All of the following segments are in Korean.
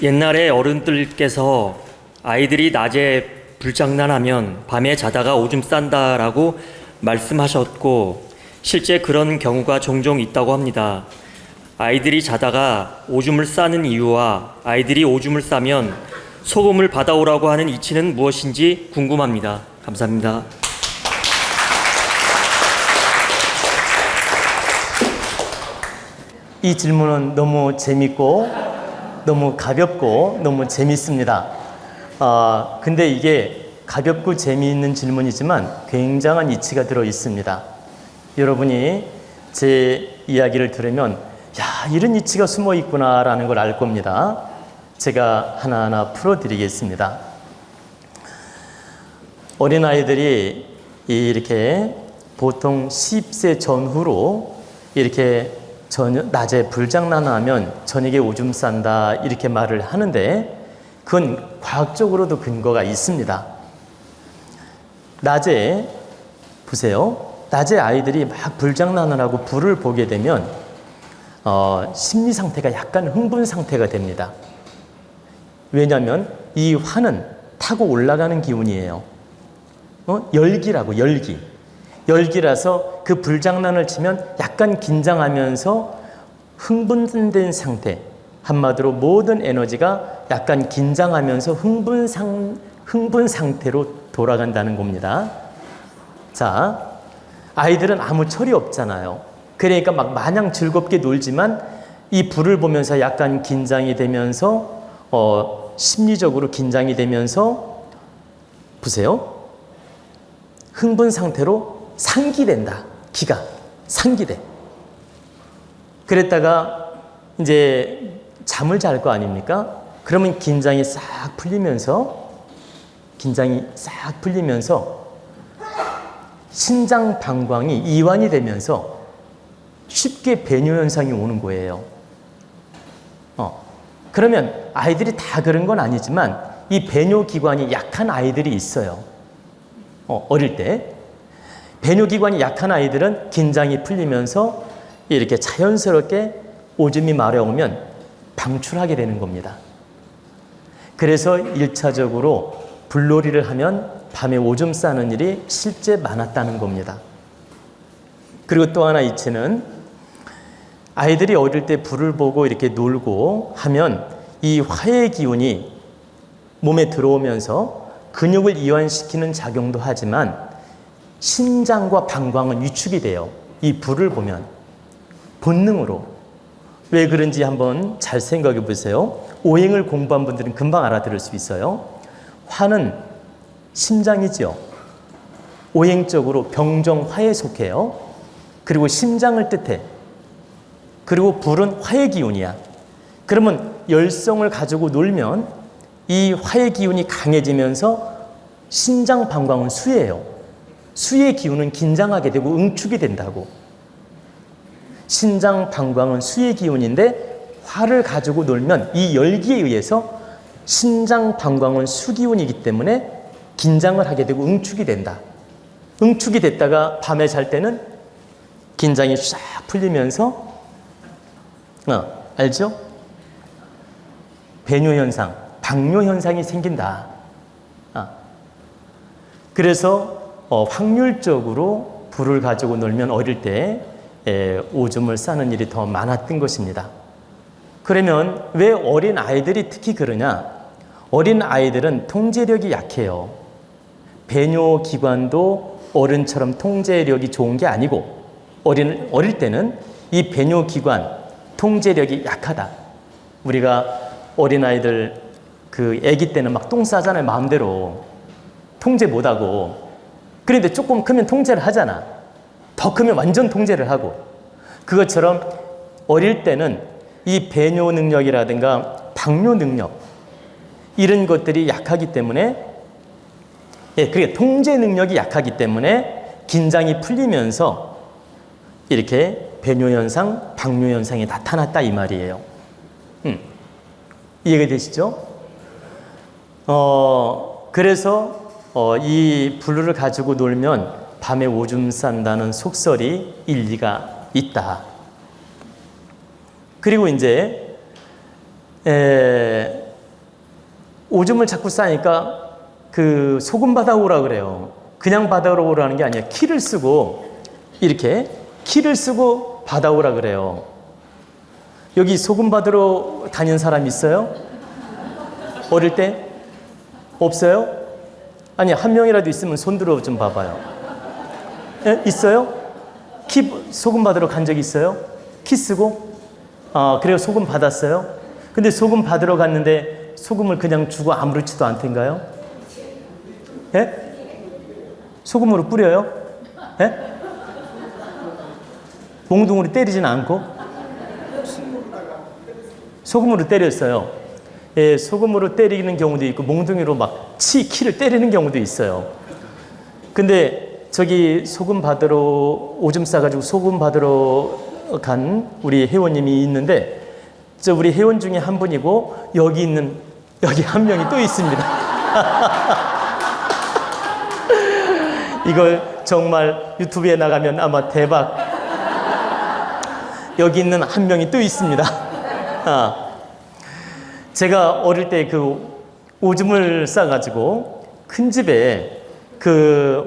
옛날에 어른들께서 아이들이 낮에 불장난하면 밤에 자다가 오줌 싼다라고 말씀하셨고, 실제 그런 경우가 종종 있다고 합니다. 아이들이 자다가 오줌을 싸는 이유와 아이들이 오줌을 싸면 소금을 받아오라고 하는 이치는 무엇인지 궁금합니다. 감사합니다. 이 질문은 너무 재밌고 너무 가볍고 너무 재밌습니다. 근데 이게 가볍고 재미있는 질문이지만 굉장한 이치가 들어 있습니다. 여러분이 제 이야기를 들으면 야, 이런 이치가 숨어 있구나라는 걸 알 겁니다. 제가 하나하나 풀어드리겠습니다. 어린아이들이 이렇게 보통 10세 전후로 이렇게 낮에 불장난하면 저녁에 오줌 싼다 이렇게 말을 하는데 그건 과학적으로도 근거가 있습니다. 낮에 보세요. 낮에 아이들이 막 불장난을 하고 불을 보게 되면 심리 상태가 약간 흥분 상태가 됩니다. 왜냐하면 이 화는 타고 올라가는 기운이에요. 열기라고, 열기라서 그 불장난을 치면 약간 긴장하면서 흥분된 상태, 한마디로 모든 에너지가 약간 긴장하면서 흥분 상태로 돌아간다는 겁니다. 자, 아이들은 아무 철이 없잖아요. 그러니까 막 마냥 즐겁게 놀지만 이 불을 보면서 약간 긴장이 되면서 심리적으로 긴장이 되면서 보세요. 흥분 상태로 상기된다. 기가 상기돼. 그랬다가 이제 잠을 잘 거 아닙니까? 그러면 긴장이 싹 풀리면서 신장 방광이 이완이 되면서 쉽게 배뇨 현상이 오는 거예요. 그러면 아이들이 다 그런 건 아니지만 이 배뇨 기관이 약한 아이들이 있어요. 어릴 때 배뇨 기관이 약한 아이들은 긴장이 풀리면서 이렇게 자연스럽게 오줌이 마려우면 방출하게 되는 겁니다. 그래서 1차적으로 불놀이를 하면 밤에 오줌 싸는 일이 실제 많았다는 겁니다. 그리고 또 하나 이치는 아이들이 어릴 때 불을 보고 이렇게 놀고 하면 이 화의 기운이 몸에 들어오면서 근육을 이완시키는 작용도 하지만 신장과 방광은 위축이 돼요. 이 불을 보면 본능으로. 왜 그런지 한번 잘 생각해 보세요. 오행을 공부한 분들은 금방 알아들을 수 있어요. 화는 심장이죠. 오행적으로 병정화에 속해요. 그리고 심장을 뜻해. 그리고 불은 화의 기운이야. 그러면 열성을 가지고 놀면 이 화의 기운이 강해지면서 신장 방광은 수예요. 수의 기운은 긴장하게 되고 응축이 된다고. 신장 방광은 수의 기운인데 화를 가지고 놀면 이 열기에 의해서 신장 방광은 수기운이기 때문에 긴장을 하게 되고 응축이 된다. 응축이 됐다가 밤에 잘 때는 긴장이 쫙 풀리면서 알죠? 배뇨 현상, 방뇨 현상이 생긴다. 그래서 확률적으로 불을 가지고 놀면 어릴 때 오줌을 싸는 일이 더 많았던 것입니다. 그러면 왜 어린 아이들이 특히 그러냐? 어린 아이들은 통제력이 약해요. 배뇨 기관도 어른처럼 통제력이 좋은 게 아니고 어릴 때는 이 배뇨 기관 통제력이 약하다. 우리가 어린아이들 그 아기 때는 막 똥 싸잖아요. 마음대로 통제 못하고. 그런데 조금 크면 통제를 하잖아. 더 크면 완전 통제를 하고. 그것처럼 어릴 때는 이 배뇨 능력이라든가 방뇨 능력 이런 것들이 약하기 때문에 그게 통제 능력이 약하기 때문에 긴장이 풀리면서 이렇게 배뇨 현상, 방뇨 현상이 나타났다 이 말이에요. 이해가 되시죠? 그래서 이 불을 가지고 놀면 밤에 오줌 싼다는 속설이 일리가 있다. 그리고 이제 오줌을 자꾸 싸니까 그 소금 받아오라 그래요. 그냥 받아오라는 게 아니라 키를 쓰고 이렇게 키를 쓰고 받아오라 그래요. 여기 소금 받으러 다닌 사람 있어요? 어릴 때? 없어요? 아니, 한 명이라도 있으면 손 들어 좀 봐봐요. 예? 있어요? 소금 받으러 간 적 있어요? 키 쓰고? 그래요? 소금 받았어요? 근데 소금 받으러 갔는데 소금을 그냥 주고 아무렇지도 않던가요? 예? 소금으로 뿌려요? 예? 몽둥으로 때리진 않고? 소금으로 때렸어요. 예, 소금으로 때리는 경우도 있고 몽둥이로 막 키를 때리는 경우도 있어요. 근데 저기 소금 받으러 오줌 싸가지고 소금 받으러 간 우리 회원님이 있는데 저 우리 회원 중에 한 분이고 여기 한 명이 또 있습니다. 이걸 정말 유튜브에 나가면 아마 대박. 여기 있는 한 명이 또 있습니다. 제가 어릴 때 그 오줌을 싸가지고 큰 집에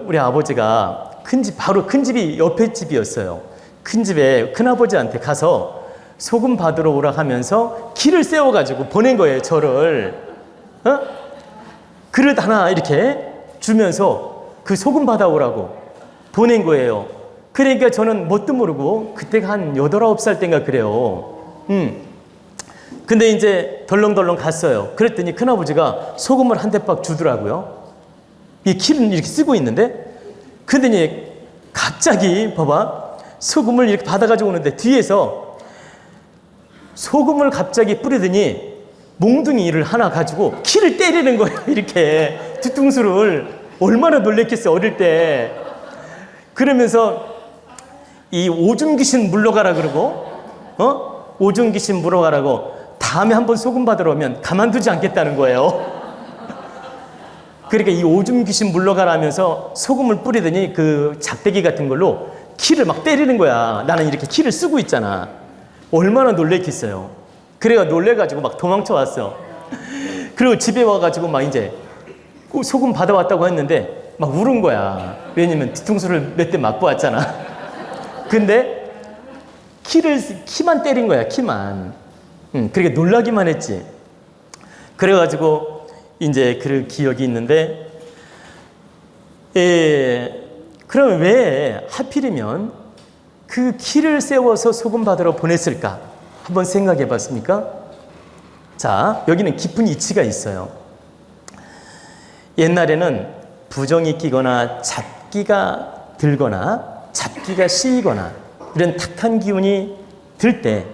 우리 아버지가 바로 큰 집이 옆에 집이었어요. 큰 집에 큰아버지한테 가서 소금 받으러 오라 하면서 키를 세워가지고 보낸 거예요, 저를. 그릇 하나 이렇게 주면서 그 소금 받아오라고 보낸 거예요. 그러니까 저는 뭣도 모르고 그때가 한 8, 9살 때인가 그래요. 근데 이제 덜렁덜렁 갔어요. 그랬더니 큰아버지가 소금을 한 대박 주더라고요. 이 키를 이렇게 쓰고 있는데, 그러더니 갑자기 봐봐, 소금을 이렇게 받아가지고 오는데 뒤에서 소금을 갑자기 뿌리더니 몽둥이를 하나 가지고 키를 때리는 거예요. 이렇게 뒤통수를. 얼마나 놀랬겠어요, 어릴 때. 그러면서 이 오줌 귀신 물러가라 그러고, 오줌 귀신 물러가라고, 다음에 한번 소금 받으러 오면 가만두지 않겠다는 거예요. 그러니까 이 오줌 귀신 물러가라 하면서 소금을 뿌리더니 그 작대기 같은 걸로 키를 막 때리는 거야. 나는 이렇게 키를 쓰고 있잖아. 얼마나 놀랬겠어요. 그래가 놀래가지고 막 도망쳐 왔어. 그리고 집에 와가지고 막 이제 소금 받아왔다고 했는데 막 울은 거야. 왜냐면 뒤통수를 몇 대 맞고 왔잖아. 근데 키만 때린 거야, 키만. 그러니까 놀라기만 했지. 그래가지고 이제 그 기억이 있는데, 그럼 왜 하필이면 그 키를 세워서 소금 받으러 보냈을까? 한번 생각해 봤습니까? 자, 여기는 깊은 이치가 있어요. 옛날에는 부정이 끼거나 잡기가 들거나 잡기가 씌이거나 이런 탁한 기운이 들 때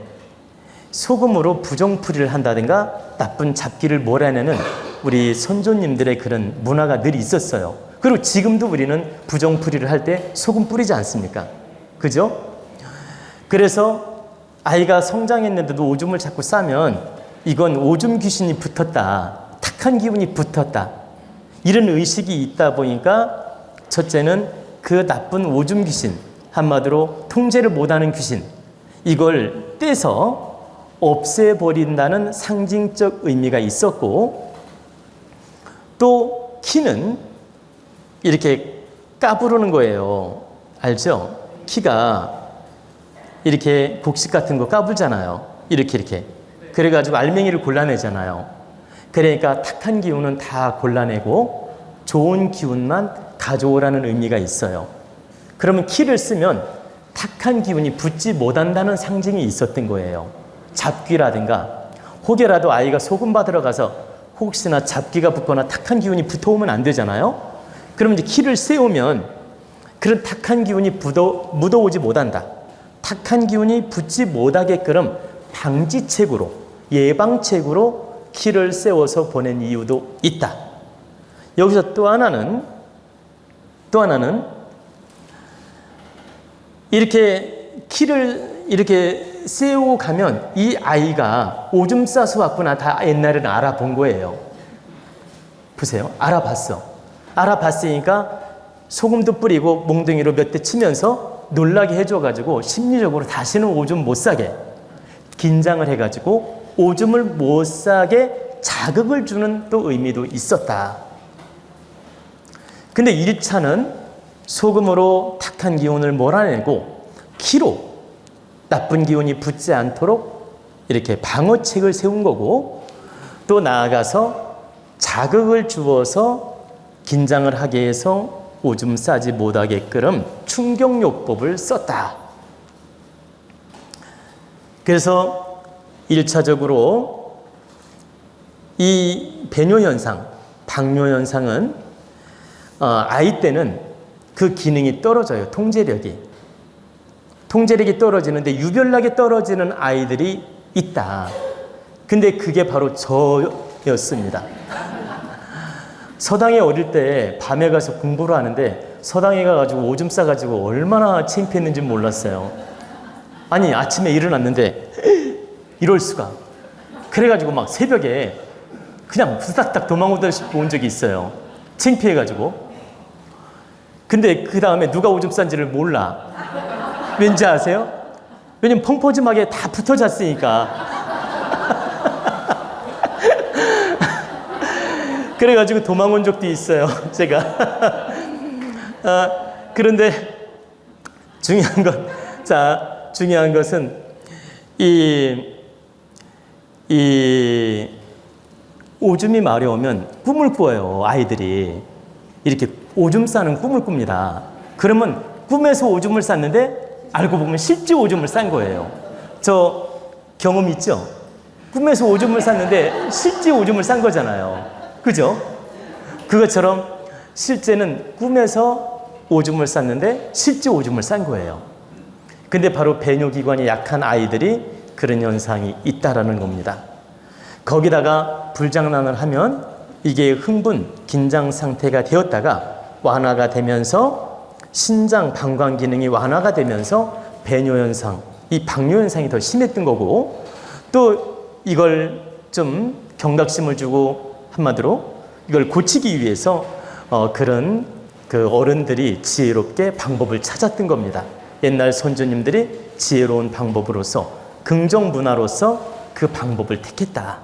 소금으로 부정풀이를 한다든가 나쁜 잡기를 몰아내는 우리 선조님들의 그런 문화가 늘 있었어요. 그리고 지금도 우리는 부정풀이를 할 때 소금 뿌리지 않습니까? 그죠? 그래서 아이가 성장했는데도 오줌을 자꾸 싸면 이건 오줌 귀신이 붙었다, 탁한 기운이 붙었다, 이런 의식이 있다 보니까 첫째는 그 나쁜 오줌 귀신, 한마디로 통제를 못하는 귀신, 이걸 떼서 없애버린다는 상징적 의미가 있었고, 또 키는 이렇게 까부르는 거예요. 알죠? 키가 이렇게 곡식 같은 거 까불잖아요. 이렇게. 그래가지고 알맹이를 골라내잖아요. 그러니까 탁한 기운은 다 골라내고 좋은 기운만 가져오라는 의미가 있어요. 그러면 키를 쓰면 탁한 기운이 붙지 못한다는 상징이 있었던 거예요. 잡귀라든가 혹여라도 아이가 소금 받으러 가서 혹시나 잡귀가 붙거나 탁한 기운이 붙어오면 안 되잖아요. 그럼 이제 키를 세우면 그런 탁한 기운이 묻어오지 못한다, 탁한 기운이 붙지 못하게끔 방지책으로, 예방책으로 키를 세워서 보낸 이유도 있다. 여기서 또 하나는 이렇게 키를 이렇게 세우고 가면 이 아이가 오줌 싸서 왔구나 다 옛날에는 알아본 거예요. 보세요. 알아봤으니까 소금도 뿌리고 몽둥이로 몇 대 치면서 놀라게 해줘가지고 심리적으로 다시는 오줌 못 싸게 긴장을 해가지고 오줌을 못 싸게 자극을 주는 또 의미도 있었다. 근데 1차는 소금으로 탁한 기운을 몰아내고 키로 나쁜 기운이 붙지 않도록 이렇게 방어책을 세운 거고, 또 나아가서 자극을 주어서 긴장을 하게 해서 오줌 싸지 못하게끔 충격요법을 썼다. 그래서 1차적으로 이 배뇨현상, 방뇨현상은 아이 때는 그 기능이 떨어져요. 통제력이 떨어지는데 유별나게 떨어지는 아이들이 있다. 근데 그게 바로 저였습니다. 서당에 어릴 때 밤에 가서 공부를 하는데 서당에 가가지고 오줌 싸가지고 얼마나 창피했는지 몰랐어요. 아니 아침에 일어났는데 이럴 수가. 그래가지고 막 새벽에 그냥 후다닥 도망오다시피 온 적이 있어요. 창피해가지고. 근데 그 다음에 누가 오줌 싼지를 몰라. 왠지 아세요? 왜냐면 펑퍼짐하게 다 붙어 잤으니까. 그래가지고 도망온 적도 있어요, 제가. 그런데 중요한 것은 이 오줌이 마려우면 꿈을 꿔요, 아이들이. 이렇게 오줌 싸는 꿈을 꿉니다. 그러면 꿈에서 오줌을 쌌는데 알고 보면 실제 오줌을 싼 거예요. 저 경험 있죠? 꿈에서 오줌을 쌌는데 실제 오줌을 싼 거잖아요. 그죠? 그것처럼 실제는 꿈에서 오줌을 쌌는데 실제 오줌을 싼 거예요. 근데 바로 배뇨기관이 약한 아이들이 그런 현상이 있다라는 겁니다. 거기다가 불장난을 하면 이게 흥분, 긴장 상태가 되었다가 완화가 되면서 신장, 방광 기능이 완화가 되면서 배뇨현상, 이 방뇨현상이 더 심했던 거고, 또 이걸 좀 경각심을 주고 한마디로 이걸 고치기 위해서 그런 그 어른들이 지혜롭게 방법을 찾았던 겁니다. 옛날 선조님들이 지혜로운 방법으로서 긍정 문화로서 그 방법을 택했다.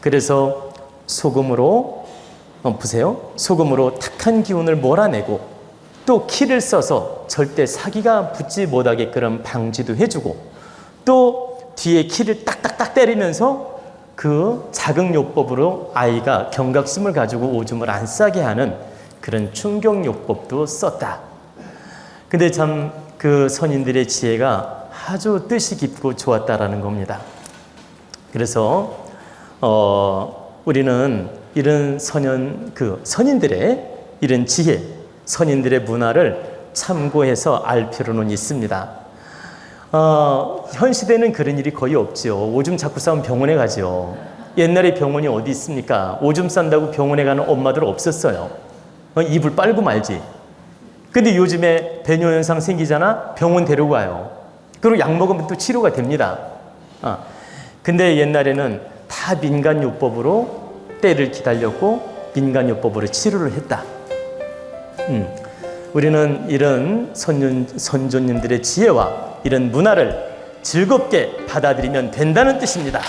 그래서 소금으로 보세요. 소금으로 탁한 기운을 몰아내고 또 키를 써서 절대 사기가 붙지 못하게끔 방지도 해주고, 또 뒤에 키를 딱딱딱 때리면서 그 자극요법으로 아이가 경각심을 가지고 오줌을 안 싸게 하는 그런 충격요법도 썼다. 근데 참 그 선인들의 지혜가 아주 뜻이 깊고 좋았다라는 겁니다. 그래서 우리는 이런 선인들의 이런 지혜, 선인들의 문화를 참고해서 알 필요는 있습니다. 현 시대는 그런 일이 거의 없죠. 오줌 자꾸 싸면 병원에 가죠. 옛날에 병원이 어디 있습니까? 오줌 싼다고 병원에 가는 엄마들 없었어요. 이불 빨고 말지. 근데 요즘에 배뇨현상 생기잖아? 병원 데리고 가요. 그리고 약 먹으면 또 치료가 됩니다. 근데 옛날에는 다 민간요법으로 때를 기다렸고 민간요법으로 치료를 했다. 우리는 이런 선조님들의 지혜와 이런 문화를 즐겁게 받아들이면 된다는 뜻입니다.